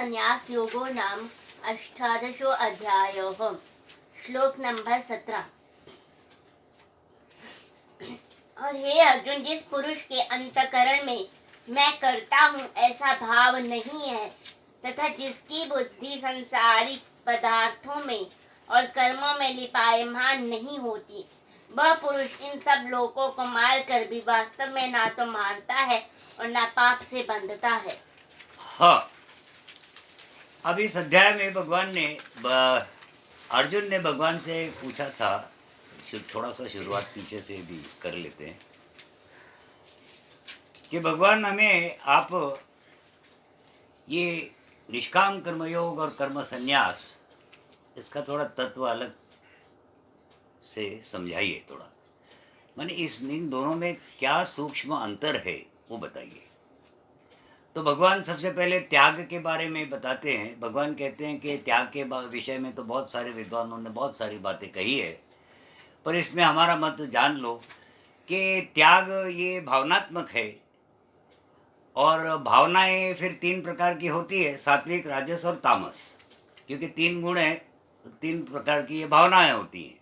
संन्यास योगो नाम अष्टादशो अध्यायोः। श्लोक नंबर 17। और हे अर्जुन, जिस पुरुष के अंतकरण में मैं करता हूँ ऐसा भाव नहीं है तथा जिसकी बुद्धि संसारिक पदार्थों में और कर्मों में लिपायमान नहीं होती, वह पुरुष इन सब लोगों को मार कर भी वास्तव में ना तो मारता है और ना पाप से बंधता है। हाँ, अब इस अध्याय में भगवान ने अर्जुन ने भगवान से पूछा था, थोड़ा सा शुरुआत पीछे से भी कर लेते हैं कि भगवान हमें आप ये निष्काम कर्मयोग और कर्म संन्यास इसका थोड़ा तत्व अलग से समझाइए थोड़ा, माने इन दोनों में क्या सूक्ष्म अंतर है वो बताइए। तो भगवान सबसे पहले त्याग के बारे में बताते हैं। भगवान कहते हैं कि त्याग के विषय में तो बहुत सारे विद्वानों ने बहुत सारी बातें कही है, पर इसमें हमारा मत जान लो कि त्याग ये भावनात्मक है और भावनाएं फिर 3 प्रकार की होती है, सात्विक, राजस और तामस, क्योंकि 3 गुण हैं, 3 प्रकार की ये भावनाएं होती हैं।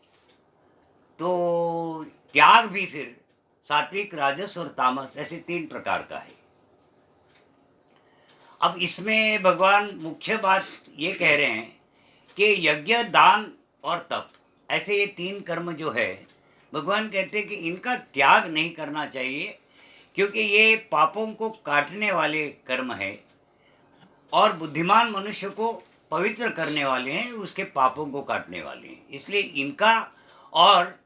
तो त्याग भी फिर सात्विक, राजस और तामस ऐसे 3 प्रकार का है। अब इसमें भगवान मुख्य बात ये कह रहे हैं कि यज्ञ, दान और तप, ऐसे ये 3 कर्म जो है, भगवान कहते हैं कि इनका त्याग नहीं करना चाहिए, क्योंकि ये पापों को काटने वाले कर्म है और बुद्धिमान मनुष्य को पवित्र करने वाले हैं, उसके पापों को काटने वाले हैं। इसलिए इनका और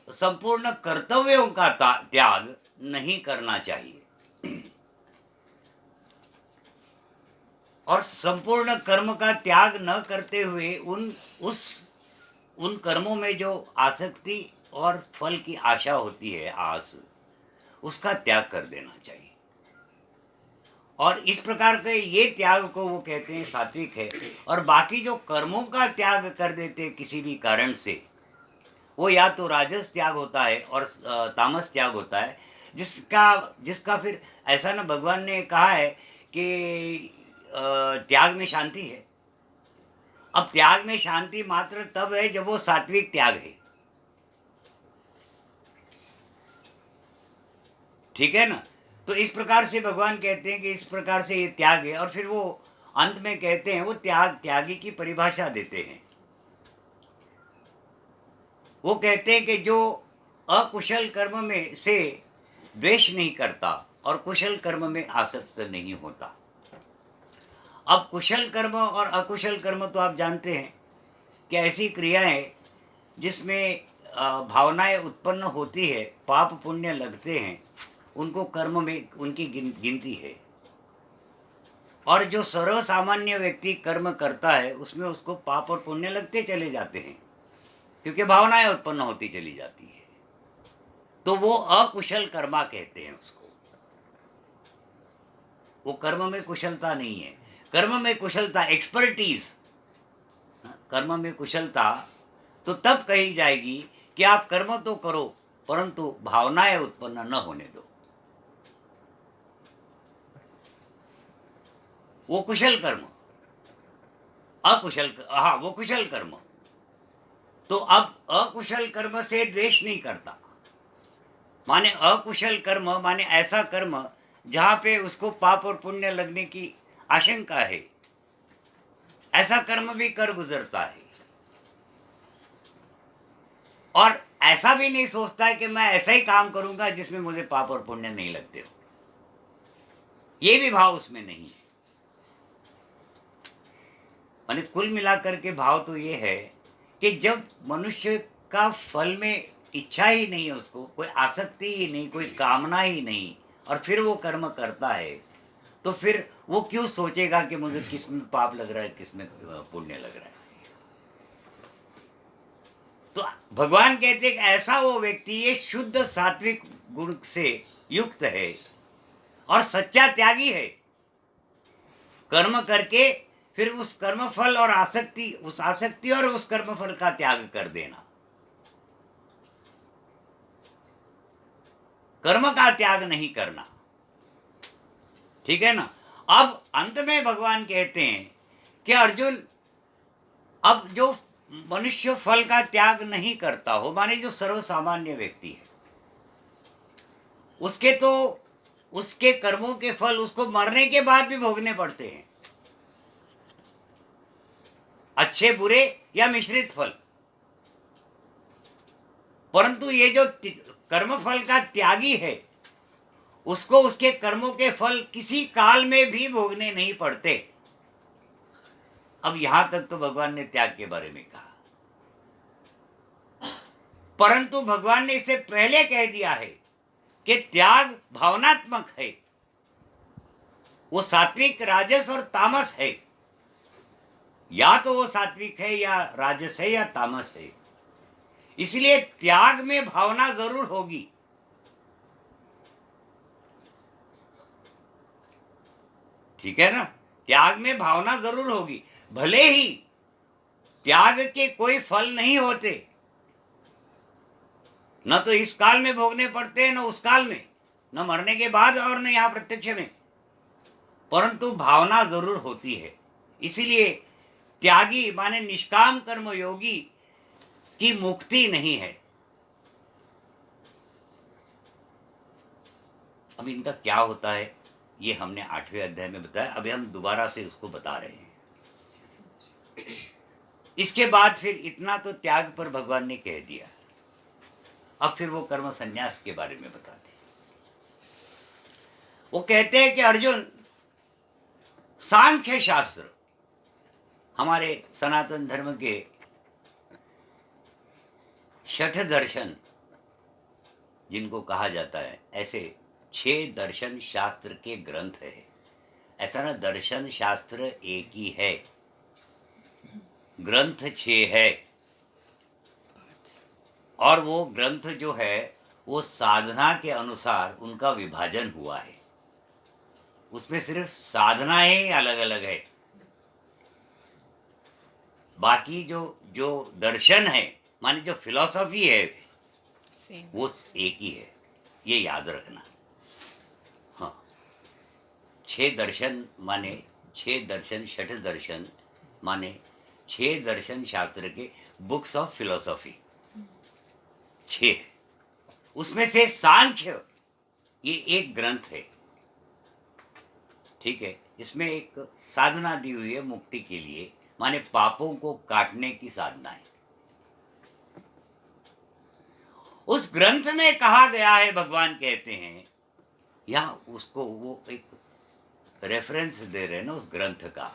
संपूर्ण कर्तव्यों का त्याग नहीं करना चाहिए। और संपूर्ण कर्म का त्याग न करते हुए उन कर्मों में जो आसक्ति और फल की आशा होती है, आस, उसका त्याग कर देना चाहिए। और इस प्रकार के ये त्याग को वो कहते हैं सात्विक है। और बाकी जो कर्मों का त्याग कर देते किसी भी कारण से, वो या तो राजस त्याग होता है और तामस त्याग होता है, जिसका फिर ऐसा ना भगवान ने कहा है कि त्याग में शांति है। अब त्याग में शांति मात्र तब है जब वो सात्विक त्याग है, ठीक है ना। तो इस प्रकार से भगवान कहते हैं कि इस प्रकार से ये त्याग है। और फिर वो अंत में कहते हैं, वो त्यागी की परिभाषा देते हैं। वो कहते हैं कि जो अकुशल कर्म में से द्वेष नहीं करता और कुशल कर्म में आसक्त नहीं होता। अब कुशल कर्म और अकुशल कर्म तो आप जानते हैं कि ऐसी क्रियाएं जिसमें भावनाएं उत्पन्न होती है, पाप पुण्य लगते हैं, उनको कर्म में उनकी गिनती है। और जो सर्वसामान्य व्यक्ति कर्म करता है उसमें उसको पाप और पुण्य लगते चले जाते हैं, क्योंकि भावनाएं उत्पन्न होती चली जाती है। तो वो अकुशल कर्मा कहते हैं उसको। वो कर्म में कुशलता नहीं है। कर्म में कुशलता, एक्सपर्टीज, कर्म में कुशलता तो तब कही जाएगी कि आप कर्म तो करो परंतु भावनाएं उत्पन्न न होने दो। वो कुशल कर्म। वो कुशल कर्म। तो अब अकुशल कर्म से द्वेष नहीं करता, माने अकुशल कर्म माने ऐसा कर्म जहां पे उसको पाप और पुण्य लगने की आशंका है, ऐसा कर्म भी कर गुजरता है। और ऐसा भी नहीं सोचता है कि मैं ऐसा ही काम करूंगा जिसमें मुझे पाप और पुण्य नहीं लगते हो, ये भी भाव उसमें नहीं है। माने कुल मिलाकर के भाव तो ये है कि जब मनुष्य का फल में इच्छा ही नहीं है, उसको कोई आसक्ति ही नहीं, कोई कामना ही नहीं, और फिर वो कर्म करता है, तो फिर वो क्यों सोचेगा कि मुझे किसमें पाप लग रहा है, किसमें पुण्य लग रहा है। तो भगवान कहते हैं कि ऐसा वो व्यक्ति ये शुद्ध सात्विक गुण से युक्त है और सच्चा त्यागी है। कर्म करके फिर उस कर्म फल और उस आसक्ति और उस कर्म फल का त्याग कर देना, कर्म का त्याग नहीं करना, ठीक है ना। अब अंत में भगवान कहते हैं कि अर्जुन, अब जो मनुष्य फल का त्याग नहीं करता हो, माने जो सर्वसामान्य व्यक्ति है, उसके तो उसके कर्मों के फल उसको मरने के बाद भी भोगने पड़ते हैं, अच्छे बुरे या मिश्रित फल। परंतु ये जो कर्म फल का त्यागी है, उसको उसके कर्मों के फल किसी काल में भी भोगने नहीं पड़ते। अब यहां तक तो भगवान ने त्याग के बारे में कहा, परंतु भगवान ने इससे पहले कह दिया है कि त्याग भावनात्मक है, वो सात्विक, राजस और तामस है। या तो वो सात्विक है या राजस है या तामस है, इसलिए त्याग में भावना जरूर होगी। ठीक है ना, त्याग में भावना जरूर होगी। भले ही त्याग के कोई फल नहीं होते, न तो इस काल में भोगने पड़ते हैं, न उस काल में, न मरने के बाद और न यहां प्रत्यक्ष में, परंतु भावना जरूर होती है। इसीलिए त्यागी माने निष्काम कर्म योगी की मुक्ति नहीं है। अब इनका क्या होता है ये हमने 8वें अध्याय में बताया, अभी हम दोबारा से उसको बता रहे हैं। इसके बाद फिर इतना तो त्याग पर भगवान ने कह दिया, अब फिर वो कर्म संन्यास के बारे में बताते हैं। वो कहते हैं कि अर्जुन, सांख्य शास्त्र हमारे सनातन धर्म के 6 दर्शन जिनको कहा जाता है, ऐसे 6 दर्शन शास्त्र के ग्रंथ है। ऐसा ना, दर्शन शास्त्र एक ही है, ग्रंथ 6 है। और वो ग्रंथ जो है वो साधना के अनुसार उनका विभाजन हुआ है, उसमें सिर्फ साधनाएं अलग अलग है, बाकी जो जो दर्शन है माने जो फिलॉसफी है वो एक ही है, ये याद रखना। हाँ, 6 दर्शन माने 6 दर्शन, 6 दर्शन माने 6 दर्शन शास्त्र के बुक्स ऑफ फिलॉसफी 6, उसमें से सांख्य ये एक ग्रंथ है। ठीक है, इसमें एक साधना दी हुई है मुक्ति के लिए, माने पापों को काटने की साधना है। उस ग्रंथ में कहा गया है, भगवान कहते हैं, या उसको वो एक रेफरेंस दे रहे हैं ना उस ग्रंथ का,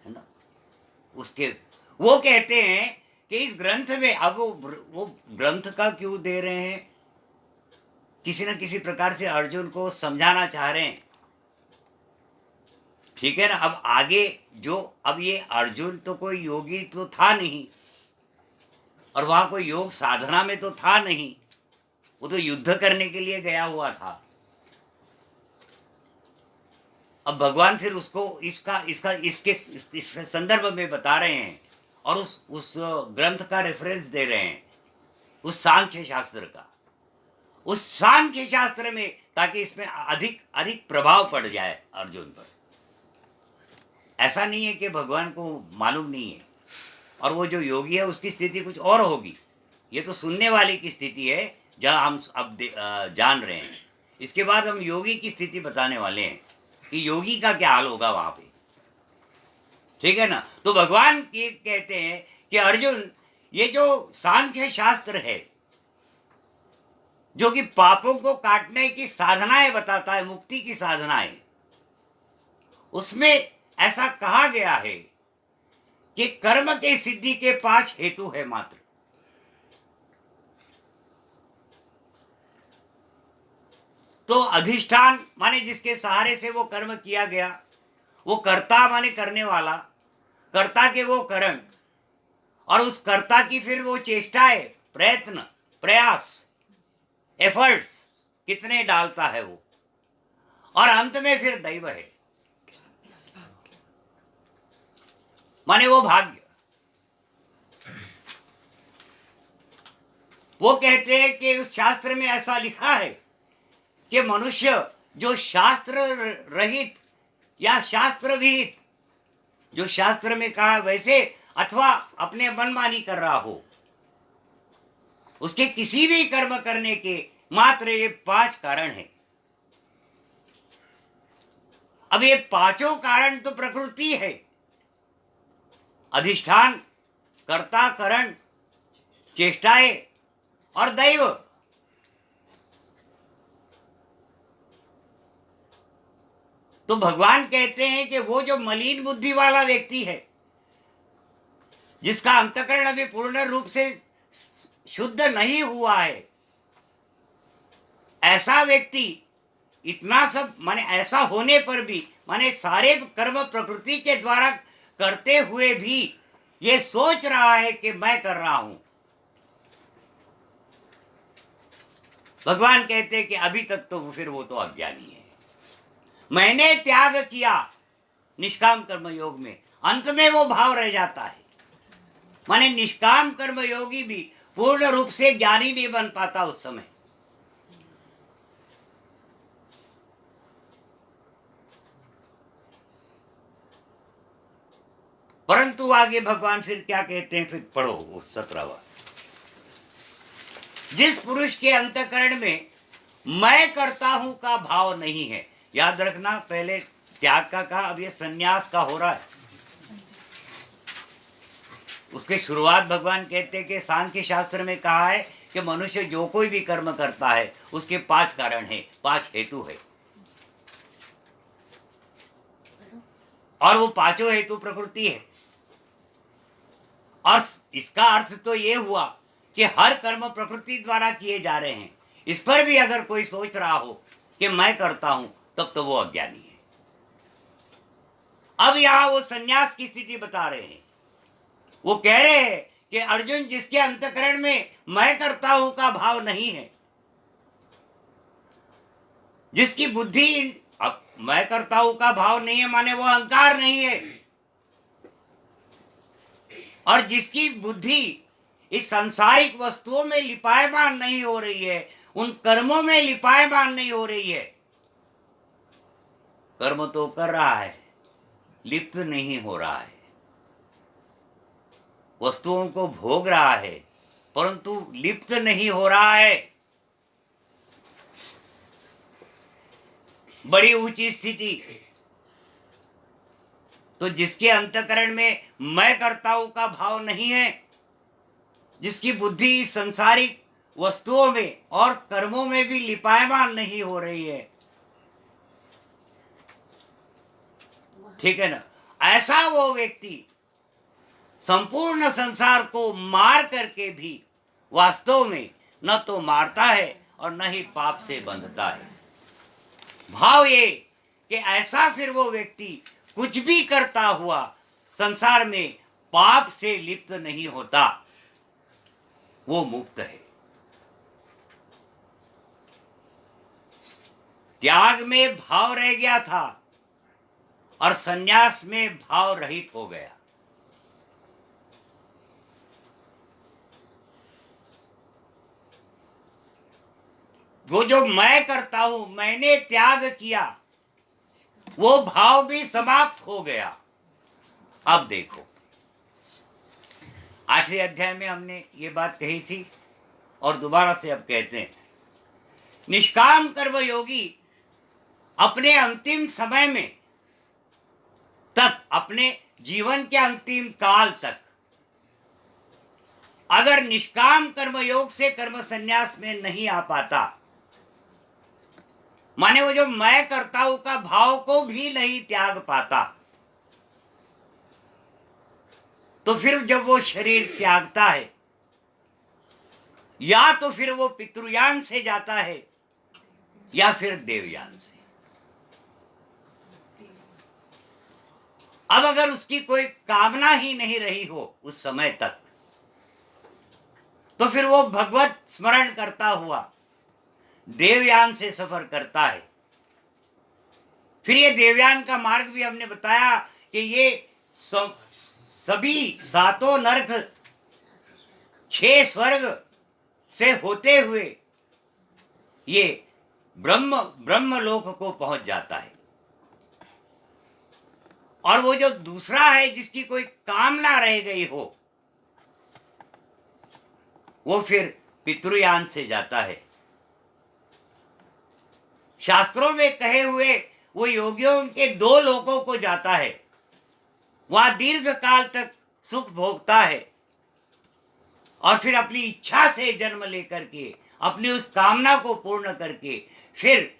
है ना, उसके वो कहते हैं कि इस ग्रंथ में, अब वो ग्रंथ का क्यों दे रहे हैं, किसी न किसी प्रकार से अर्जुन को समझाना चाह रहे हैं। ठीक है ना, अब आगे जो, अब ये अर्जुन तो कोई योगी तो था नहीं, और वहां कोई योग साधना में तो था नहीं, वो तो युद्ध करने के लिए गया हुआ था। अब भगवान फिर उसको इसके संदर्भ में बता रहे हैं, और उस ग्रंथ का रेफरेंस दे रहे हैं, उस सांख्य शास्त्र का, उस सांख्य शास्त्र में, ताकि इसमें अधिक अधिक प्रभाव पड़ जाए अर्जुन पर। ऐसा नहीं है कि भगवान को मालूम नहीं है, और वो जो योगी है उसकी स्थिति कुछ और होगी, ये तो सुनने वाले की स्थिति है जहां हम अब जान रहे हैं। इसके बाद हम योगी की स्थिति बताने वाले हैं कि योगी का क्या हाल होगा वहां पे। ठीक है ना, तो भगवान ये कहते हैं कि अर्जुन, ये जो सांख्य शास्त्र है जो कि पापों को काटने की साधनाएं बताता है, मुक्ति की साधनाएं, उसमें ऐसा कहा गया है कि कर्म के सिद्धि के 5 हेतु है मात्र। तो अधिष्ठान माने जिसके सहारे से वो कर्म किया गया, वो कर्ता माने करने वाला, कर्ता के वो कर्म, और उस कर्ता की फिर वो चेष्टाएं, प्रयत्न, प्रयास, एफर्ट्स कितने डालता है वो, और अंत में फिर दैव है माने वो भाग्य। वो कहते हैं कि उस शास्त्र में ऐसा लिखा है कि मनुष्य जो शास्त्र रहित या शास्त्र विहित जो शास्त्र में कहा वैसे अथवा अपने मनमानी कर रहा हो, उसके किसी भी कर्म करने के मात्र ये 5 कारण हैं। अब ये पांचों कारण तो प्रकृति है, अधिष्ठान, कर्ता, करण, चेष्टाएं और दैव। तो भगवान कहते हैं कि वो जो मलिन बुद्धि वाला व्यक्ति है, जिसका अंतःकरण अभी पूर्ण रूप से शुद्ध नहीं हुआ है, ऐसा व्यक्ति इतना सब माने ऐसा होने पर भी माने सारे कर्म प्रकृति के द्वारा करते हुए भी ये सोच रहा है कि मैं कर रहा हूं, भगवान कहते हैं कि अभी तक तो फिर वो तो अज्ञानी है। मैंने त्याग किया निष्काम कर्म योग में, अंत में वो भाव रह जाता है। माने निष्काम कर्म योगी भी पूर्ण रूप से ज्ञानी नहीं बन पाता उस समय। परंतु आगे भगवान फिर क्या कहते हैं, फिर पढ़ो वो 17वां। जिस पुरुष के अंतःकरण में मैं करता हूं का भाव नहीं है, याद रखना, पहले त्याग का कहा, अब ये संन्यास का हो रहा है। उसके शुरुआत भगवान कहते हैं कि सांख्य शास्त्र में कहा है कि मनुष्य जो कोई भी कर्म करता है उसके 5 कारण हैं, 5 हेतु है, और वो पांचों हेतु प्रकृति है। और इसका अर्थ तो ये हुआ कि हर कर्म प्रकृति द्वारा किए जा रहे हैं। इस पर भी अगर कोई सोच रहा हो कि मैं करता हूं, तब तो वो अज्ञानी है। अब यहां वो सन्यास की स्थिति बता रहे हैं। वो कह रहे हैं कि अर्जुन, जिसके अंतःकरण में मैं करता हूं का भाव नहीं है, जिसकी बुद्धि, अब मैं करता हूं का भाव नहीं है माने वो अहंकार नहीं है, और जिसकी बुद्धि इस सांसारिक वस्तुओं में लिपायमान नहीं हो रही है, उन कर्मों में लिपायमान नहीं हो रही है। कर्म तो कर रहा है, लिप्त नहीं हो रहा है, वस्तुओं को भोग रहा है, परंतु लिप्त नहीं हो रहा है। बड़ी ऊंची स्थिति। तो जिसके अंतःकरण में मैं करता हूं का भाव नहीं है, जिसकी बुद्धि संसारिक वस्तुओं में और कर्मों में भी लिपायमान नहीं हो रही है, ठीक है ना, ऐसा वो व्यक्ति संपूर्ण संसार को मार करके भी वास्तव में न तो मारता है और न ही पाप से बंधता है। भाव ये कि ऐसा फिर वो व्यक्ति कुछ भी करता हुआ संसार में पाप से लिप्त नहीं होता, वो मुक्त है। त्याग में भाव रह गया था और संन्यास में भाव रहित हो गया। वो जो मैं करता हूं, मैंने त्याग किया, वो भाव भी समाप्त हो गया। अब देखो, 8वें अध्याय में हमने ये बात कही थी और दोबारा से अब कहते हैं, निष्काम कर्म योगी अपने अंतिम समय में तक, अपने जीवन के अंतिम काल तक, अगर निष्काम कर्म योग से कर्म संन्यास में नहीं आ पाता, माने वो जो मैं करता हूं का भाव को भी नहीं त्याग पाता, तो फिर जब वो शरीर त्यागता है, या तो फिर वो पितृयान से जाता है या फिर देवयान से। अब अगर उसकी कोई कामना ही नहीं रही हो उस समय तक, तो फिर वो भगवत स्मरण करता हुआ देवयान से सफर करता है। फिर ये देवयान का मार्ग भी हमने बताया कि ये सभी 7 नरक 6 स्वर्ग से होते हुए ये ब्रह्म लोक को पहुंच जाता है। और वो जो दूसरा है जिसकी कोई कामना रह गई हो, वो फिर पितृयान से जाता है। शास्त्रों में कहे हुए वो योगियों के दो लोकों को जाता है, वहां दीर्घ काल तक सुख भोगता है और फिर अपनी इच्छा से जन्म लेकर के अपनी उस कामना को पूर्ण करके फिर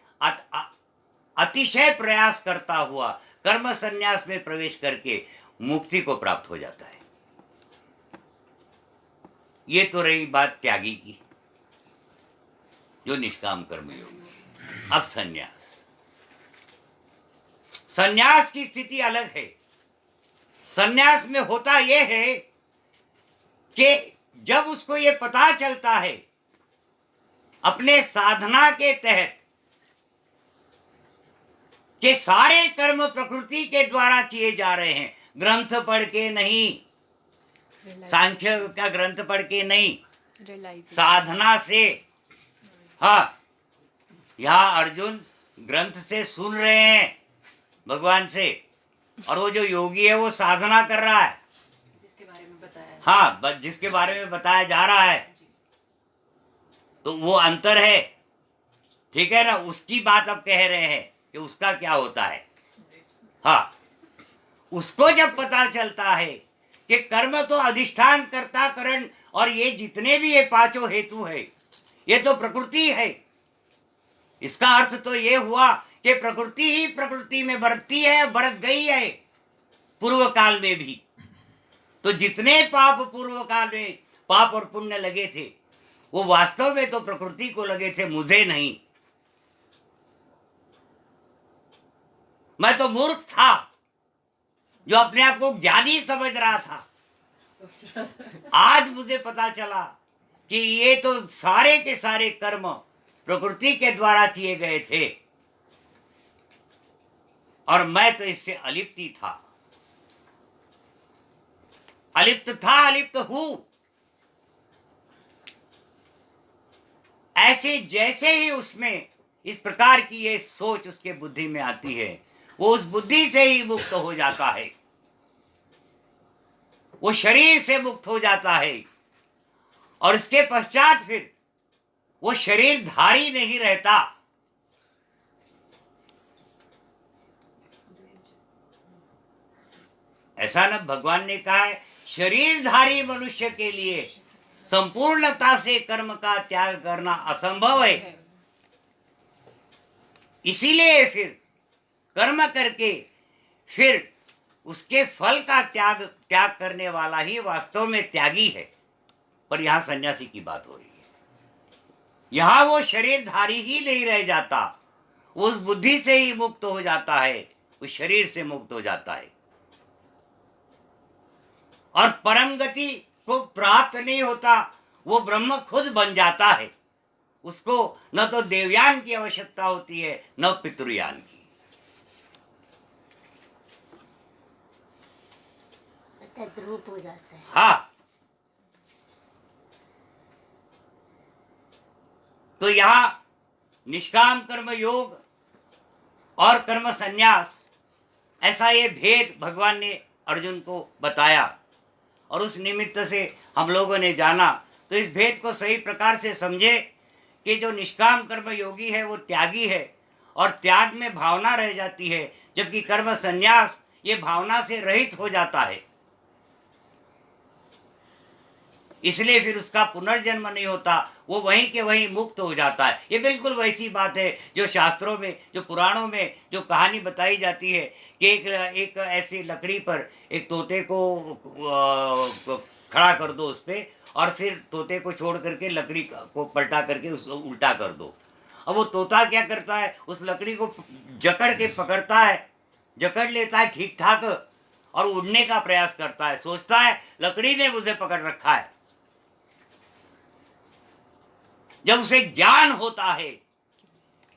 अतिशय प्रयास करता हुआ कर्म संन्यास में प्रवेश करके मुक्ति को प्राप्त हो जाता है। ये तो रही बात त्यागी की, जो निष्काम कर्म योग। अब संन्यास, संन्यास की स्थिति अलग है। संन्यास में होता यह है कि जब उसको ये पता चलता है अपने साधना के तहत कि सारे कर्म प्रकृति के द्वारा किए जा रहे हैं, ग्रंथ पढ़ के नहीं, सांख्य का ग्रंथ पढ़ के नहीं, साधना से। हाँ, यहाँ अर्जुन ग्रंथ से सुन रहे हैं भगवान से, और वो जो योगी है वो साधना कर रहा है, जिसके बारे में बताया। हाँ, जिसके बारे में बताया जा रहा है। तो वो अंतर है, ठीक है ना। उसकी बात अब कह रहे हैं कि उसका क्या होता है। हाँ, उसको जब पता चलता है कि कर्म तो अधिष्ठान कर्ता करण और ये जितने भी ये पांचों हेतु है ये तो प्रकृति है। इसका अर्थ तो ये हुआ कि प्रकृति ही प्रकृति में बरतती है, बरत गई है पूर्व काल में भी। तो जितने पाप पूर्व काल में पाप और पुण्य लगे थे वो वास्तव में तो प्रकृति को लगे थे, मुझे नहीं। मैं तो मूर्ख था जो अपने आप को ज्ञानी समझ रहा था। आज मुझे पता चला कि ये तो सारे के सारे कर्म प्रकृति के द्वारा किए गए थे और मैं तो इससे अलिप्त ही था, अलिप्त था, अलिप्त हूं। ऐसे जैसे ही उसमें इस प्रकार की ये सोच उसके बुद्धि में आती है, वो उस बुद्धि से ही मुक्त हो जाता है, वो शरीर से मुक्त हो जाता है और इसके पश्चात फिर वो शरीरधारी नहीं रहता। ऐसा ना भगवान ने कहा है, शरीरधारी मनुष्य के लिए संपूर्णता से कर्म का त्याग करना असंभव है। इसीलिए फिर कर्म करके फिर उसके फल का त्याग करने वाला ही वास्तव में त्यागी है। पर यहां सन्यासी की बात हो रही है, यहां वो शरीरधारी ही नहीं रह जाता, उस बुद्धि से ही मुक्त हो जाता है, उस शरीर से मुक्त हो जाता है और परम गति को प्राप्त नहीं होता, वो ब्रह्म खुद बन जाता है। उसको न तो देवयान की आवश्यकता होती है न पितृयान की। तद्रूप हो जाता है। हाँ, तो यहां निष्काम कर्म योग और कर्म संन्यास, ऐसा ये भेद भगवान ने अर्जुन को बताया और उस निमित्त से हम लोगों ने जाना। तो इस भेद को सही प्रकार से समझे कि जो निष्काम कर्म योगी है वो त्यागी है और त्याग में भावना रह जाती है, जबकि कर्म संन्यास ये भावना से रहित हो जाता है। इसलिए फिर उसका पुनर्जन्म नहीं होता, वो वहीं के वहीं मुक्त हो जाता है। ये बिल्कुल वैसी बात है जो शास्त्रों में, जो पुराणों में जो कहानी बताई जाती है कि एक ऐसी लकड़ी पर एक तोते को खड़ा कर दो उस पर और फिर तोते को छोड़ करके लकड़ी को पलटा करके उसको उल्टा कर दो। अब वो तोता क्या करता है, उस लकड़ी को जकड़ के पकड़ता है, जकड़ लेता है ठीक ठाक और उड़ने का प्रयास करता है, सोचता है लकड़ी ने मुझे पकड़ रखा है। जब उसे ज्ञान होता है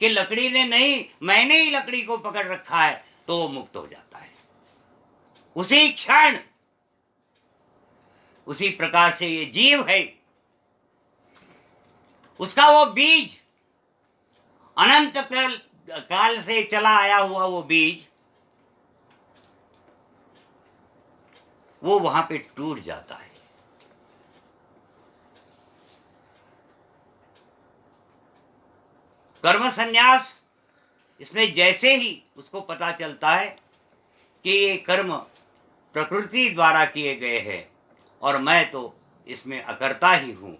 कि लकड़ी ने नहीं, मैंने ही लकड़ी को पकड़ रखा है, तो वो मुक्त हो जाता है उसी क्षण। उसी प्रकार से ये जीव है, उसका वो बीज, अनंत काल से चला आया हुआ वो बीज वो वहां पे टूट जाता है। कर्म संन्यास, इसमें जैसे ही उसको पता चलता है कि ये कर्म प्रकृति द्वारा किए गए हैं और मैं तो इसमें अकर्ता ही हूँ,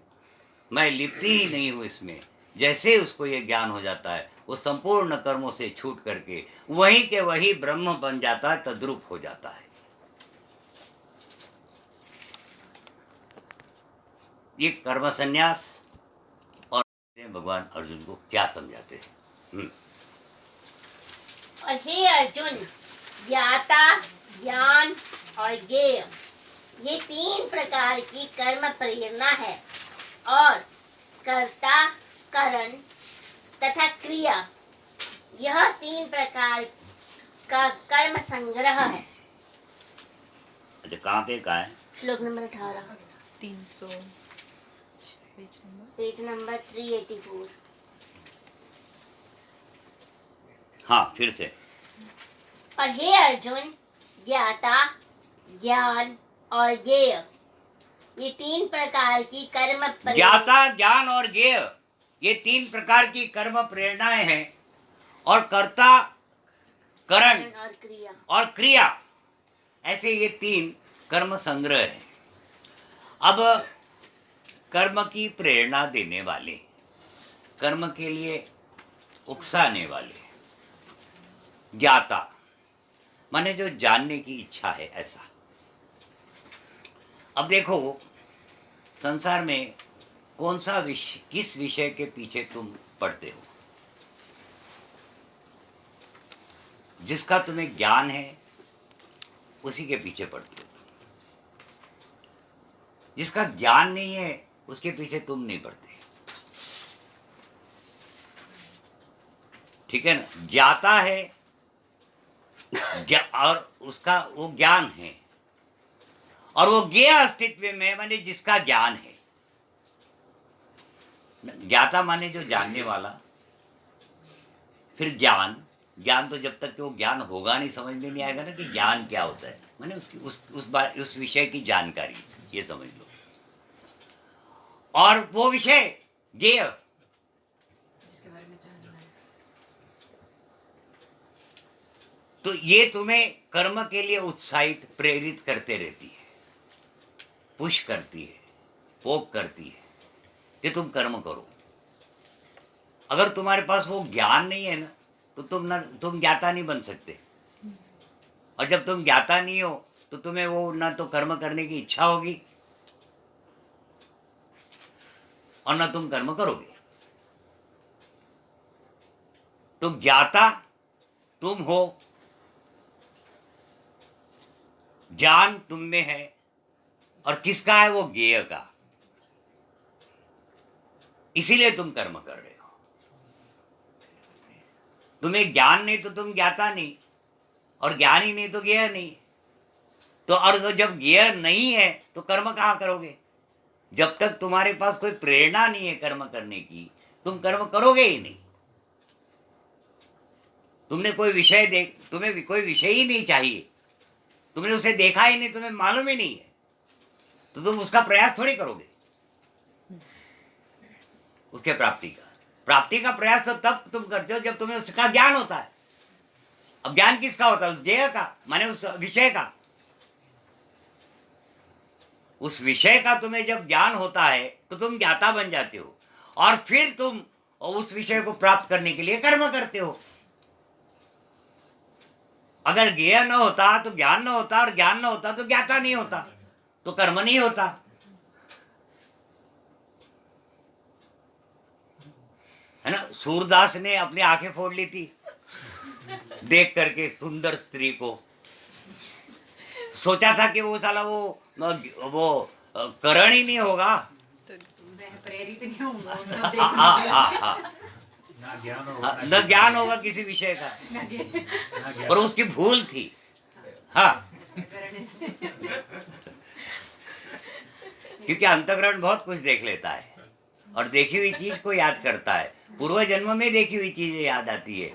मैं लिप्ति ही नहीं हूँ इसमें, जैसे उसको ये ज्ञान हो जाता है वो संपूर्ण कर्मों से छूट करके वहीं के वही ब्रह्म बन जाता है, तद्रूप हो जाता है। ये कर्म संन्यास। और भगवान अर्जुन को क्या समझाते हैं? और हे अर्जुन, ज्ञाता, ज्ञान और ज्ञेय, ये 3 प्रकार की कर्म प्रेरणा है, और कर्ता, करण तथा क्रिया, यह 3 प्रकार का कर्म संग्रह है। अच्छा, कहाँ पे कहा है? श्लोक नंबर 18, 300 पेज नंबर 384। हाँ, फिर से। और हे अर्जुन, ज्ञाता, ज्ञान और ज्ञेय, ये 3 प्रकार की कर्म प्रेरणा। ज्ञाता, ज्ञान और ज्ञेय, ये 3 प्रकार की कर्म प्रेरणाएं हैं, और कर्ता, करण और क्रिया और क्रिया, ऐसे ये 3 कर्म संग्रह है। अब कर्म की प्रेरणा देने वाले, कर्म के लिए उकसाने वाले, ज्ञाता माने जो जानने की इच्छा है, ऐसा। अब देखो, संसार में कौन सा विषय, किस विषय के पीछे तुम पढ़ते हो? जिसका तुम्हें ज्ञान है उसी के पीछे पढ़ते हो। जिसका ज्ञान नहीं है उसके पीछे तुम नहीं पढ़ते। ठीक है ना? ज्ञाता है और उसका वो ज्ञान है, और वो ज्ञेय अस्तित्व में माने जिसका ज्ञान है। ज्ञाता माने जो जानने वाला, फिर ज्ञान। ज्ञान तो जब तक वो ज्ञान होगा नहीं, समझ में नहीं आएगा ना कि ज्ञान क्या होता है, माने उसकी उस विषय की जानकारी, ये समझ लो। और वो विषय ज्ञेय, जिसके बारे में जानना है। तो ये तुम्हें कर्म के लिए उत्साहित, प्रेरित करते रहती है, पुश करती है, पोक करती है कि तुम कर्म करो। अगर तुम्हारे पास वो ज्ञान नहीं है ना, तो तुम ज्ञाता नहीं बन सकते। और जब तुम ज्ञाता नहीं हो तो तुम्हें वो ना तो कर्म करने की इच्छा होगी और ना तुम कर्म करोगे। तो ज्ञाता तुम हो, ज्ञान तुम में है, और किसका है? वो ज्ञेय का। इसीलिए तुम कर्म कर रहे हो। तुम्हें ज्ञान नहीं तो तुम ज्ञाता नहीं, और ज्ञान ही नहीं तो ज्ञेय नहीं। तो और जब ज्ञेय नहीं है तो कर्म कहाँ करोगे? जब तक तुम्हारे पास कोई प्रेरणा नहीं है कर्म करने की, तुम कर्म करोगे ही नहीं। तुम्हें कोई विषय ही नहीं चाहिए, तुमने उसे देखा ही नहीं, तुम्हें मालूम ही नहीं है, तो तुम उसका प्रयास थोड़ी करोगे। उसके प्राप्ति का प्रयास तो तब तुम करते हो जब तुम्हें उसका ज्ञान होता है। अब ज्ञान किसका होता है? उस ज्ञेय का, माने उस विषय का। उस विषय का तुम्हें जब ज्ञान होता है तो तुम ज्ञाता बन जाते हो, और फिर तुम उस विषय को प्राप्त करने के लिए कर्म करते हो। अगर ज्ञेय न होता तो ज्ञान न होता, और ज्ञान न होता तो ज्ञाता नहीं होता, तो कर्म नहीं होता। है ना? सूरदास ने अपनी आंखें फोड़ ली थी देख करके सुंदर स्त्री को। सोचा था कि वो साला वो करण ही नहीं होगा, तो मैं प्रेरित नहीं होऊंगा उनको हाँ, देखने हाँ, के हाँ, लिए। हाँ। ना न ज्ञान होगा किसी विषय का, ना ज्ञान। पर उसकी भूल थी। हाँ, इसके करने से। क्योंकि अंतःकरण बहुत कुछ देख लेता है और देखी हुई चीज को याद करता है। पूर्व जन्म में देखी हुई चीजें याद आती है।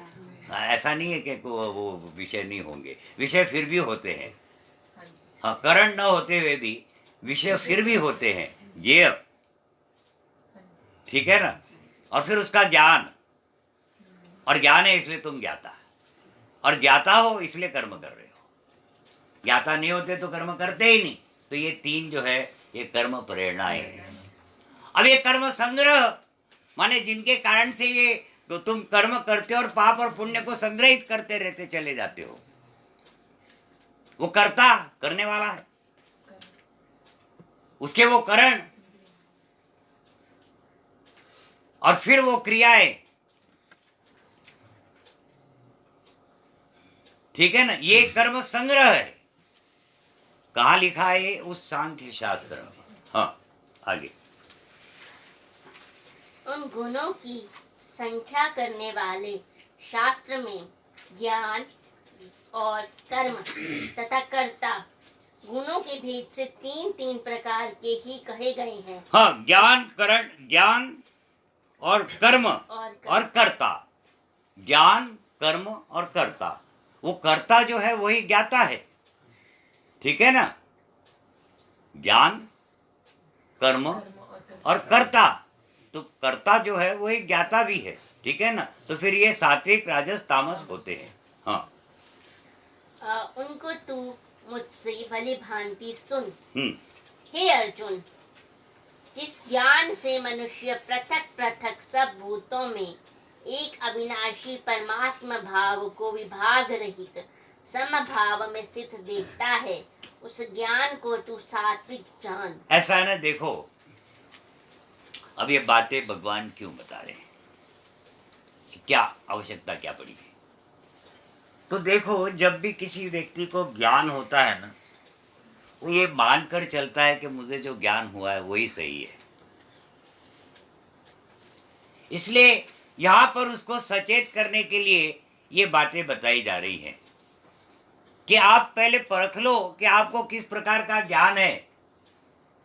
ऐसा नहीं है कि वो विषय नहीं होंगे, विषय फिर भी होते हैं। हाँ, करण न होते हुए भी विषय फिर भी होते हैं, ज्ञेय, ठीक है ना। और फिर उसका ज्ञान, और ज्ञान है इसलिए तुम ज्ञाता, और ज्ञाता हो इसलिए कर्म कर रहे हो। ज्ञाता नहीं होते तो कर्म करते ही नहीं। तो ये तीन जो है ये कर्म प्रेरणाएं हैं। अब ये कर्म संग्रह माने जिनके कारण से ये तो तुम कर्म करते हो और पाप और पुण्य को संग्रहित करते रहते चले जाते हो। वो कर्ता करने वाला है, उसके वो करण, और फिर वो क्रियाएं, ठीक है ना। ये कर्म संग्रह है। कहाँ लिखा है ये? उस सांख्य शास्त्र में। हाँ, आगे। उन गुणों की संख्या करने वाले शास्त्र में ज्ञान और कर्म तथा कर्ता गुणों के भेद से तीन तीन प्रकार के ही कहे गए हैं। हाँ, ज्ञान, करण, ज्ञान और कर्म और कर्ता। ज्ञान, कर्म और कर्ता। वो कर्ता जो है वही ज्ञाता है, ठीक है ना। ज्ञान, कर्म और कर्ता, तो कर्ता जो है वही ज्ञाता भी है, ठीक है ना। तो फिर ये सात्विक, राजस, तामस होते हैं। हाँ, उनको तू मुझसे भली भांति सुन। हम्म, हे अर्जुन, जिस ज्ञान से मनुष्य पृथक पृथक सब भूतों में एक अविनाशी परमात्मा भाव को विभाग रहित समभाव में स्थित देखता है, उस ज्ञान को तू सात्विक जान। ऐसा है ना। देखो, अब ये बातें भगवान क्यों बता रहे हैं, क्या आवश्यकता क्या पड़ी है। तो देखो, जब भी किसी व्यक्ति को ज्ञान होता है ना, वो ये मानकर चलता है कि मुझे जो ज्ञान हुआ है वही सही है। इसलिए यहाँ पर उसको सचेत करने के लिए ये बातें बताई जा रही हैं कि आप पहले परख लो कि आपको किस प्रकार का ज्ञान है,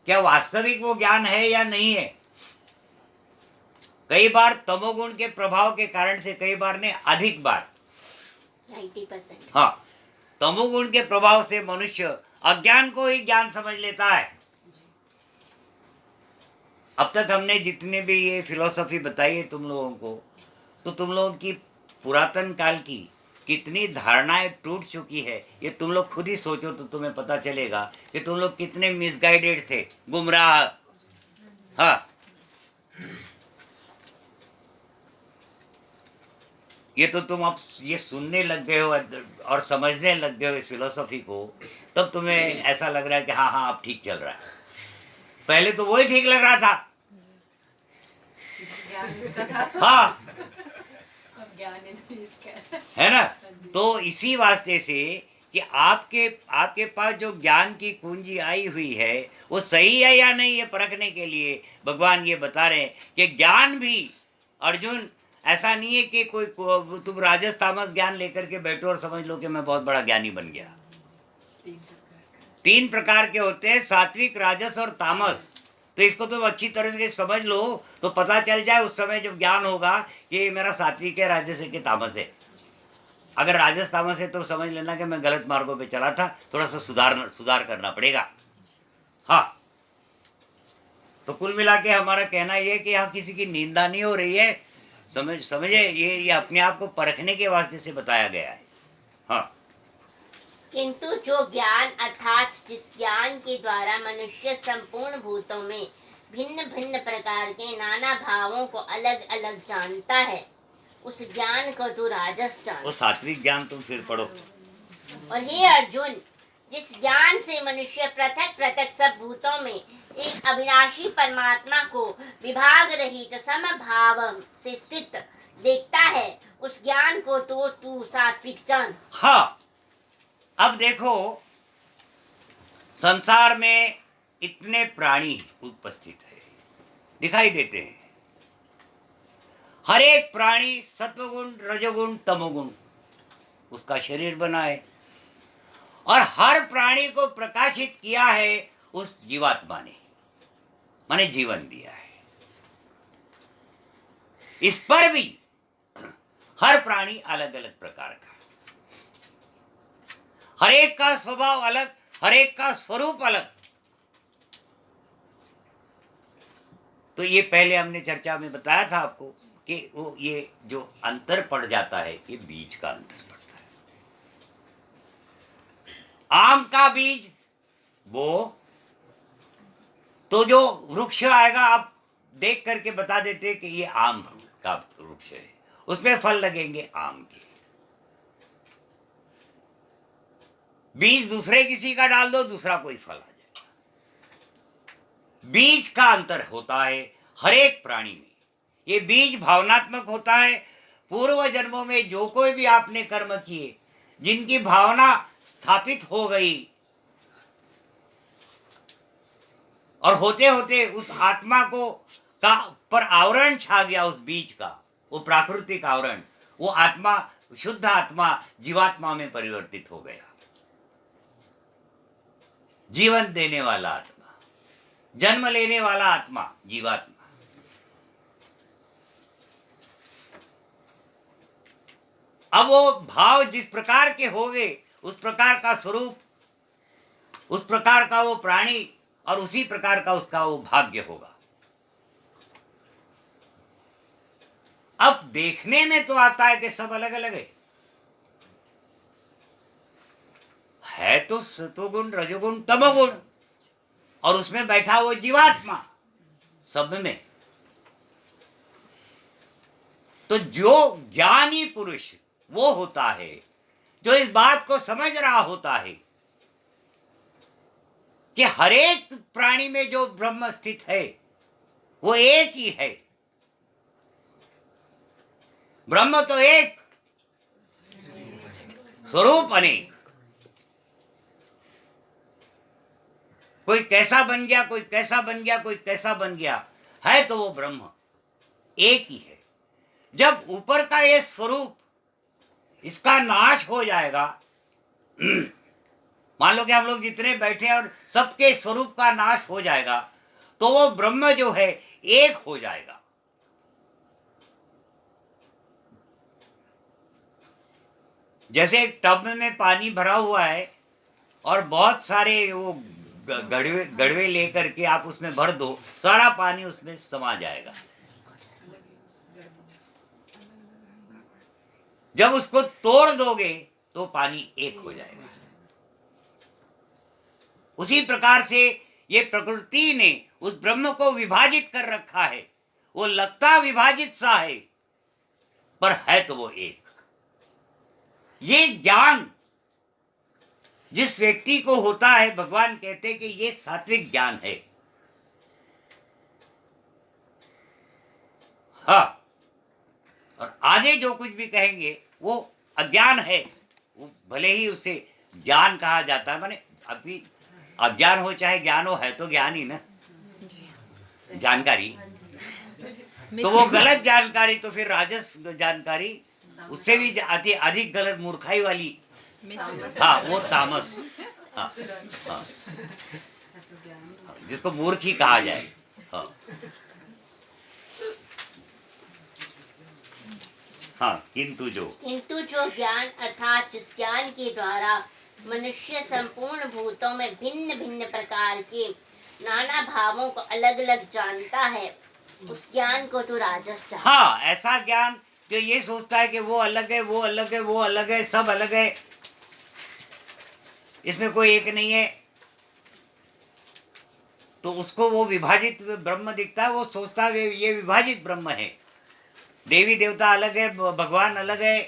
क्या वास्तविक वो ज्ञान है या नहीं है। कई बार तमोगुण के प्रभाव के कारण से, कई बार ने अधिक बार 90%। हाँ, तमोगुण के प्रभाव से मनुष्य अज्ञान को ही ज्ञान समझ लेता है। अब तक हमने जितने भी ये फिलॉसफी बताई है तुम लोगों को, तो तुम लोगों की पुरातन काल की कितनी धारणाएं टूट चुकी है, ये तुम लोग खुद ही सोचो तो तुम्हें पता चलेगा कि तुम लोग कितने मिसगाइडेड थे, गुमराह। हाँ, ये तो तुम अब ये सुनने लग गए हो और समझने लग गए हो इस फिलॉसफी को, तब तुम्हें ऐसा लग रहा है कि हाँ हाँ अब ठीक चल रहा है। पहले तो वही ठीक लग रहा था। ज्ञान इसका था, हाँ, अब ज्ञान इसका है ना। तो इसी वास्ते से कि आपके पास जो ज्ञान की पूंजी आई हुई है वो सही है या नहीं, ये परखने के लिए भगवान ये बता रहे हैं कि ज्ञान भी, अर्जुन, ऐसा नहीं है कि तुम राजस तामस ज्ञान लेकर के बैठो और समझ लो कि मैं बहुत बड़ा ज्ञानी बन गया। तीन प्रकार के होते हैं, सात्विक, राजस और तामस। तो इसको तुम अच्छी तरह से समझ लो तो पता चल जाए उस समय जब ज्ञान होगा कि मेरा सात्विक है, राजस है कि तामस है। अगर राजस तामस है तो समझ लेना कि मैं गलत मार्गों पे चला था, थोड़ा सा सुधार करना पड़ेगा। हाँ, तो कुल मिला के हमारा कहना यह है कि यहाँ किसी की निंदा नहीं हो रही है, समझे, ये अपने आप को परखने के वास्ते से बताया गया है। हाँ, किंतु जो ज्ञान अर्थात जिस ज्ञान के द्वारा मनुष्य संपूर्ण भूतों में भिन्न भिन्न प्रकार के नाना भावों को अलग अलग जानता है, उस ज्ञान को तू राजस जान। वो सात्विक ज्ञान तुम फिर पढ़ो। और हे अर्जुन, जिस ज्ञान से मनुष्य पृथक पृथक सब भूतों में एक अविनाशी परमात्मा को विभाग रहित समभाव से स्थित देखता है, उस ज्ञान को तो तू सात्विक जान। हाँ, अब देखो, संसार में इतने प्राणी उपस्थित है, दिखाई देते हैं। हर एक प्राणी सत्वगुण, रजोगुण, तमोगुण उसका शरीर बना है, और हर प्राणी को प्रकाशित किया है उस जीवात्मा ने, माने जीवन दिया है। इस पर भी हर प्राणी अलग अलग प्रकार का, हर एक का स्वभाव अलग, हर एक का स्वरूप अलग। तो ये पहले हमने चर्चा में बताया था आपको कि वो ये जो अंतर पड़ जाता है, ये बीज का अंतर पड़ता है। आम का बीज वो तो जो वृक्ष आएगा, आप देख करके बता देते कि ये आम का वृक्ष है, उसमें फल लगेंगे आम के। बीज दूसरे किसी का डाल दो, दूसरा कोई फल आ जाएगा। बीज का अंतर होता है हर एक प्राणी में। ये बीज भावनात्मक होता है। पूर्व जन्मों में जो कोई भी आपने कर्म किए, जिनकी भावना स्थापित हो गई और होते होते उस आत्मा को का पर आवरण छा गया, उस बीज का वो प्राकृतिक आवरण, वो आत्मा, शुद्ध आत्मा जीवात्मा में परिवर्तित हो गया। जीवन देने वाला आत्मा, जन्म लेने वाला आत्मा, जीवात्मा। अब वो भाव जिस प्रकार के होंगे, उस प्रकार का स्वरूप, उस प्रकार का वो प्राणी और उसी प्रकार का उसका वो भाग्य होगा। अब देखने में तो आता है कि सब अलग अलग है तो सतोगुण, रजोगुण, तमोगुण, और उसमें बैठा वो जीवात्मा सब में। तो जो ज्ञानी पुरुष वो होता है जो इस बात को समझ रहा होता है कि हर एक प्राणी में जो ब्रह्म स्थित है वो एक ही है। ब्रह्म तो एक, स्वरूप अनेक। कोई कैसा बन गया, कोई कैसा बन गया, कोई कैसा बन गया, है तो वो ब्रह्म एक ही है। जब ऊपर का ये स्वरूप, इसका नाश हो जाएगा, मान लो कि हम लोग जितने बैठे और सबके स्वरूप का नाश हो जाएगा, तो वो ब्रह्म जो है एक हो जाएगा। जैसे एक टब में पानी भरा हुआ है और बहुत सारे वो गड़वे लेकर के आप उसमें भर दो, सारा पानी उसमें समा जाएगा। जब उसको तोड़ दोगे तो पानी एक हो जाएगा। उसी प्रकार से ये प्रकृति ने उस ब्रह्म को विभाजित कर रखा है। वो लगता विभाजित सा है, पर है तो वो एक। ये ज्ञान जिस व्यक्ति को होता है, भगवान कहते हैं कि ये सात्विक ज्ञान है। हाँ, और आगे जो कुछ भी कहेंगे वो अज्ञान है। वो भले ही उसे ज्ञान कहा जाता है, माने अभी अज्ञान हो चाहे ज्ञान हो, है तो ज्ञान ही ना, जानकारी। तो वो गलत जानकारी, तो फिर राजस जानकारी, उससे भी अधिक गलत मूर्खाई वाली, हाँ वो तामस। हाँ, हाँ, जिसको मूर्ख ही कहा जाए। हाँ, हाँ, किंतु जो ज्ञान अर्थात जिस ज्ञान के द्वारा मनुष्य संपूर्ण भूतों में भिन्न भिन्न प्रकार के नाना भावों को अलग अलग जानता है, उस ज्ञान को तो राजस जानता है। हाँ, ऐसा ज्ञान जो ये सोचता है कि वो अलग है, वो अलग है, वो अलग है, सब अलग है, इसमें कोई एक नहीं है, तो उसको वो विभाजित ब्रह्म दिखता है। वो सोचता है ये विभाजित ब्रह्म है, देवी देवता अलग है, भगवान अलग है,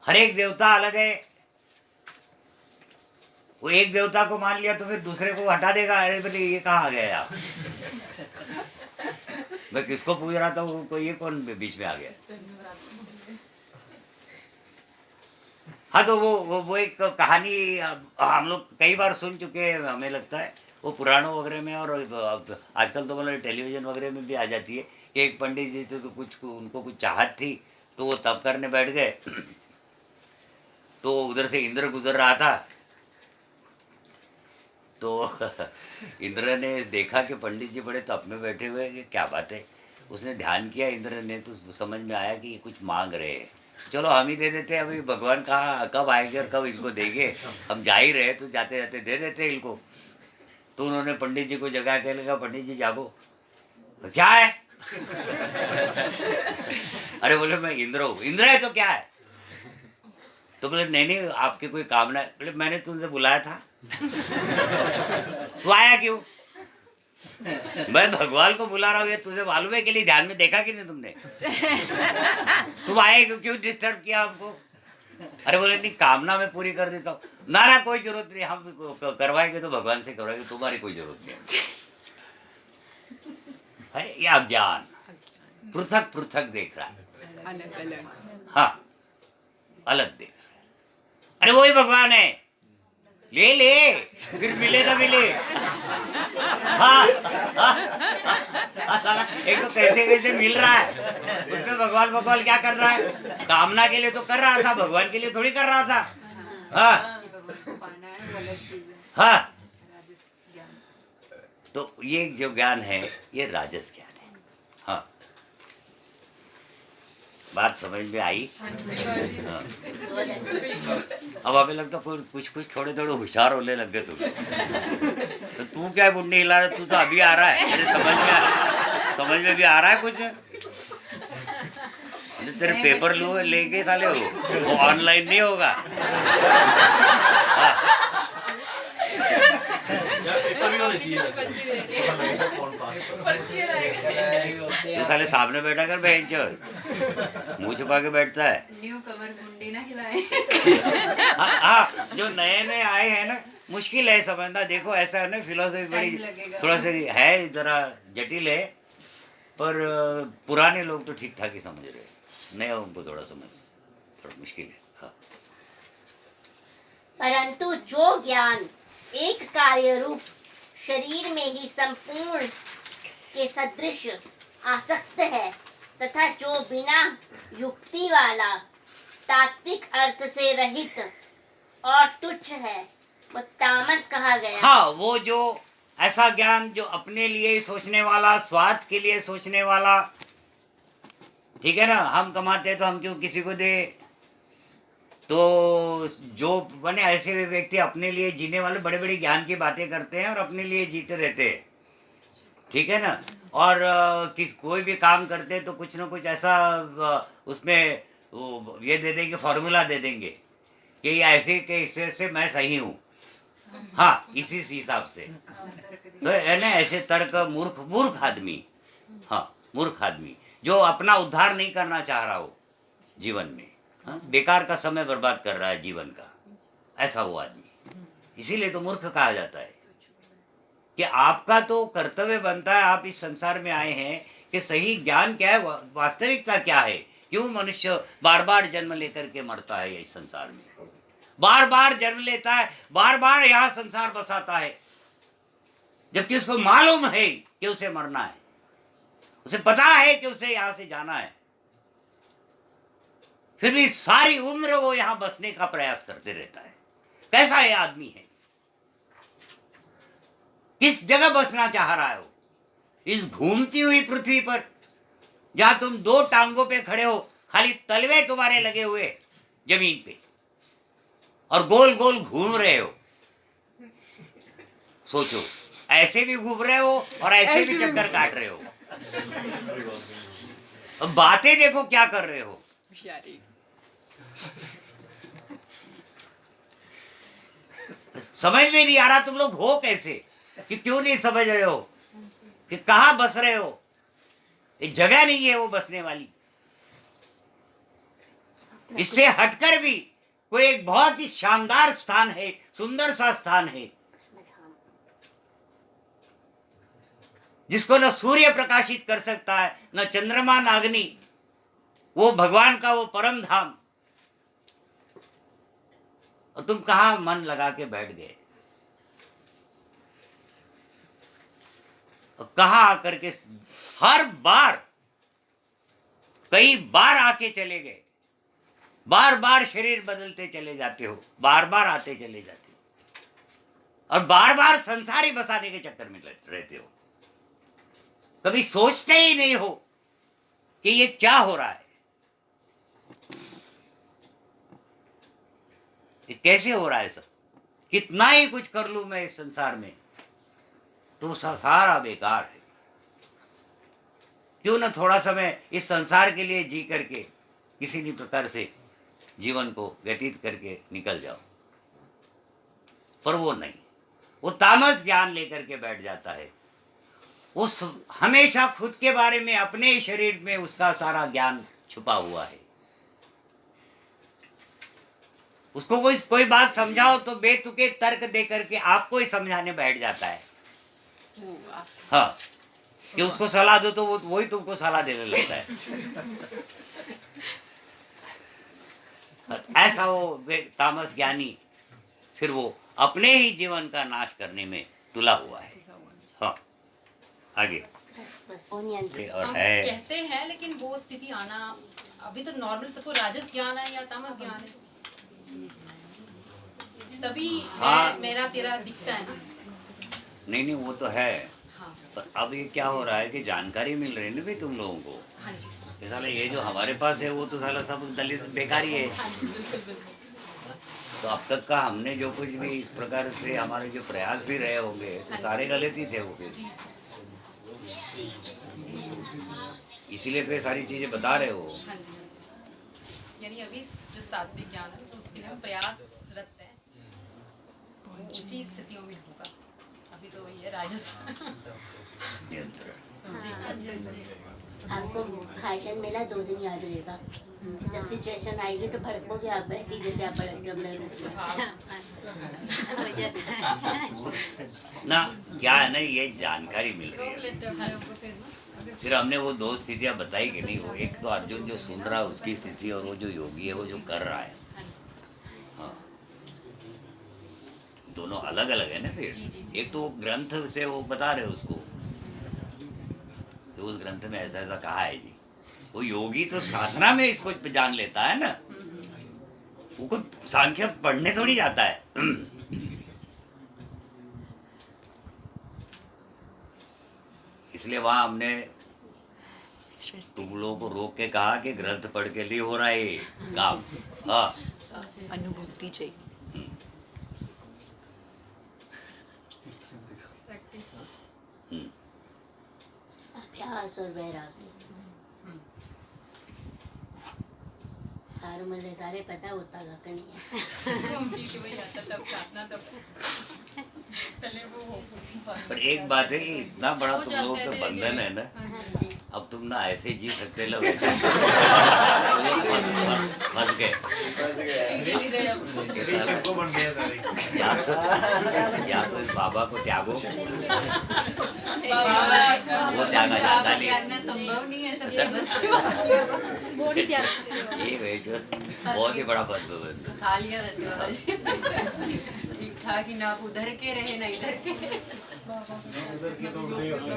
हर एक देवता अलग है। वो एक देवता को मान लिया तो फिर दूसरे को हटा देगा। अरे बोले ये कहाँ आ गया आप? मैं किसको पूछ रहा था, वो ये कौन बीच में आ गया? हाँ, तो वो एक कहानी हम लोग कई बार सुन चुके हैं, हमें लगता है वो पुराणों वगैरह में, और आजकल तो मतलब टेलीविजन वगैरह में भी आ जाती है कि एक पंडित जी थे, तो कुछ उनको कुछ चाहत थी, तो वो तप करने बैठ गए। तो उधर से इंद्र गुजर रहा था, तो इंद्र ने देखा कि पंडित जी बड़े तप में बैठे हुए हैं, क्या बात है। उसने ध्यान किया इंद्र ने, तो समझ में आया कि ये कुछ मांग रहे हैं। चलो हम ही दे देते, अभी भगवान कहाँ कब आएंगे और कब इनको देंगे, हम जा ही रहे तो जाते जाते दे देते इनको। तो उन्होंने पंडित जी को जगा के लगा, पंडित जी जागो, तो क्या है? अरे बोले मैं इंद्र हूँ। इंद्र है तो क्या है? तो बोले नहीं नहीं आपकी कोई कामना है। बोले मैंने तुमसे बुलाया था। तू आया क्यों? मैं भगवान को बुला रहा हूँ, ये तुझे मालूम है के लिए ध्यान में देखा कि नहीं तुमने? तुम आए क्यों डिस्टर्ब किया हमको? अरे बोले नहीं कामना मैं पूरी कर देता हूँ। ना ना कोई जरूरत नहीं, हम करवाएंगे तो भगवान से करवाएंगे, तुम्हारी कोई जरूरत नहीं है। ये अज्ञान पृथक पृथक देख रहा है, अलग अलग। हाँ अलग देख रहा है। अरे वही भगवान है, ले ले फिर मिले ना मिले। हाँ, साला एक तो कैसे कैसे मिल रहा है, उसमें भगवान भगवान क्या कर रहा है? कामना के लिए तो कर रहा था, भगवान के लिए थोड़ी कर रहा था। हाँ पाना है गलत चीज है। हाँ, राजस ज्ञान। तो ये जो ज्ञान है ये राजस ज्ञान है। हाँ बात समझ में आई? हाँ। अब हमें लगता कुछ कुछ थोड़े थोड़े होशियार होने लग गए तुम। तो तू क्या बुढ़ी हिला रहा है? तू तो अभी आ रहा है। अरे समझ में भी आ रहा है कुछ? अरे तेरे पेपर लो लेके साले हो, वो ऑनलाइन नहीं होगा। हाँ। पेपर भी होने चाहिए। तो साले सामने बैठा कर बेंच मुंह छुपा के बैठता है। न्यू कमर गुंडी ना खिलाए। हाँ जो नए नए आए हैं ना, मुश्किल है समझना। देखो ऐसा है ना, फिलोसफी बड़ी Time लगेगा। थोड़ा सा है, जरा जटिल है, पर पुराने लोग तो ठीक ठाक ही समझ रहे हैं, नए उनको थोड़ा मुश्किल है। हाँ। परंतु जो ज्ञान एक कार्य रूप शरीर में ही संपूर्ण के सदृश आसक्त है तथा जो बिना युक्ति वाला तात्विक अर्थ से रहित और तुच्छ है वो तामस कहा गया। हाँ वो जो ऐसा ज्ञान जो अपने लिए सोचने वाला, स्वार्थ के लिए सोचने वाला, ठीक है ना, हम कमाते हैं तो हम क्यों किसी को दे। तो जो बने ऐसे व्यक्ति अपने लिए जीने वाले बड़े बड़े ज्ञान की बातें करते हैं और अपने लिए जीते रहते हैं, ठीक है ना। और कोई भी काम करते हैं तो कुछ ना कुछ ऐसा उसमें वो ये दे देंगे, फॉर्मूला दे देंगे कि ये ऐसे के इससे से मैं सही हूँ। हाँ इसी हिसाब से तो है ना, ऐसे तर्क मूर्ख आदमी, हाँ मूर्ख आदमी जो अपना उद्धार नहीं करना चाह रहा हो जीवन में, हाँ बेकार का समय बर्बाद कर रहा है जीवन का, ऐसा वो आदमी। इसीलिए तो मूर्ख कहा जाता है कि आपका तो कर्तव्य बनता है, आप इस संसार में आए हैं कि सही ज्ञान क्या है, वास्तविकता क्या है, क्यों मनुष्य बार बार जन्म लेकर के मरता है इस संसार में, बार बार जन्म लेता है, बार बार यहाँ संसार बसाता है, जबकि उसको मालूम है कि उसे मरना है, उसे पता है कि उसे यहाँ से जाना है, फिर भी सारी उम्र वो यहाँ बसने का प्रयास करते रहता है। कैसा ये आदमी है? किस जगह बसना चाह रहा है वो? इस घूमती हुई पृथ्वी पर जहां तुम दो टांगों पे खड़े हो, खाली तलवे तुम्हारे लगे हुए जमीन पे और गोल गोल घूम रहे हो। सोचो, ऐसे भी घूम रहे हो और ऐसे भी चक्कर काट रहे हो। अब बातें देखो क्या कर रहे हो। समझ में नहीं आ रहा तुम लोग हो कैसे, कि क्यों नहीं समझ रहे हो कि कहां बस रहे हो। एक जगह नहीं है वो बसने वाली। इससे हटकर भी कोई एक बहुत ही शानदार स्थान है, सुंदर सा स्थान है, जिसको न सूर्य प्रकाशित कर सकता है, न चंद्रमा न अग्नि, वो भगवान का वो परम धाम। और तुम कहां मन लगा के बैठ गए, और कहां आकर के हर बार कई बार आके चले गए, बार बार शरीर बदलते चले जाते हो, बार बार आते चले जाते हो, और बार बार संसारी बसाने के चक्कर में रहते हो। कभी सोचते ही नहीं हो कि ये क्या हो रहा है। ये कैसे हो रहा है सब? कितना ही कुछ कर लूं मैं इस संसार में तो सारा बेकार है। क्यों ना थोड़ा समय इस संसार के लिए जी करके किसी भी प्रकार से जीवन को व्यतीत करके निकल जाओ। पर वो नहीं, वो तामस ज्ञान लेकर के बैठ जाता है। वो हमेशा खुद के बारे में, अपने ही शरीर में उसका सारा ज्ञान छुपा हुआ है। उसको कोई बात समझाओ तो बेतुके तर्क दे करके आपको ही समझाने बैठ जाता है। हाँ, कि उसको सलाह दो तो वही तुमको सलाह देने लगता है। ऐसा वो तामस ज्ञानी फिर वो अपने ही जीवन का नाश करने में तुला हुआ है। हाँ, आगे और हम है कहते हैं, लेकिन वो स्थिति आना अभी तो नॉर्मल सबको राजस ज्ञान है या तामस ज्ञान है, तभी हाँ। मेरा तेरा दिखता है ना। नहीं वो तो है। हाँ पर अब ये क्या हो रहा है कि जानकारी मिल रही है ना भाई तुम लोगों को। हाँ जी, ये साला ये जो हमारे पास है वो तो साला सब दलित बेकारी है। हाँ जी, बिल्कुल बिल्कुल। तो अब तक का हमने जो कुछ भी इस प्रकार से हमारे जो प्रयास भी रहे होंगे तो सारे गलत ही थे वो फिर। जी इसीलिए तो ये सारी चीजें बता रहे हो। हाँ जी, हाँ जी। यानी अभी जो सात्विक ज्ञान है तो उसके लिए हम प्रयासरत हैं, ऊंची स्थितियों में होगा। अभी तो ये राजस। नियंत्रण। आपको भाषण मिला 2 दिन याद रहेगा। जब सिचुएशन आएगी तो भड़कोगे आप, सीधे से आप भड़क के अपने रूप में। ना क्या है ना, ये जानकारी मिल रही रोक है। लेते हैं हमको फिर ना, अगर फिर हमने वो 2 स्थितियां बताई कि नहीं, वो एक तो अर्जुन जो सुन रहा है उसकी स्थिति और वो जो योगी है वो जो कर रहा है। हाँ जी, हाँ, दोनों अलग अलग है ना। फिर जी। एक तो वो ग्रंथ से वो बता रहे उसको, तो उस ग्रंथ में ऐसा ऐसा कहा है जी। वो योगी तो साधना में इसको जान लेता है ना, वो कोई सांख्य पढ़ने थोड़ी जाता है। इसलिए वहां हमने तुम लोगों को रोक के कहा कि ग्रंथ पढ़ के लिए हो रहा है ये काम। हाँ, अनुभूति चाहिए। प्रैक्टिस। अभ्यास और वैराग्य। मुझे सारे पता होता का नहीं है। उनकी कि वही आता तब साधना तब से पहले वो हो। पर एक बात है कि इतना बड़ा हो तुम जाता लोगों है का धीरे बंधन है ना, हाँ जी। अब तुम ना ऐसे जी सकते लो वैसे फंस गए। चली रहे अब। सबको बन गया सारे। या तो इस बाबा को त्यागो, वो त्यागा जाता नहीं। त्यागना संभव नहीं है, सब ये बस ये वैसे बहुत ही बड़ा बंधन है। सालियां रचे वाला जी। ठीक ठाक ही ना, आप उधर के रहे ना इधर के। उधर की तो उधर ही होता है।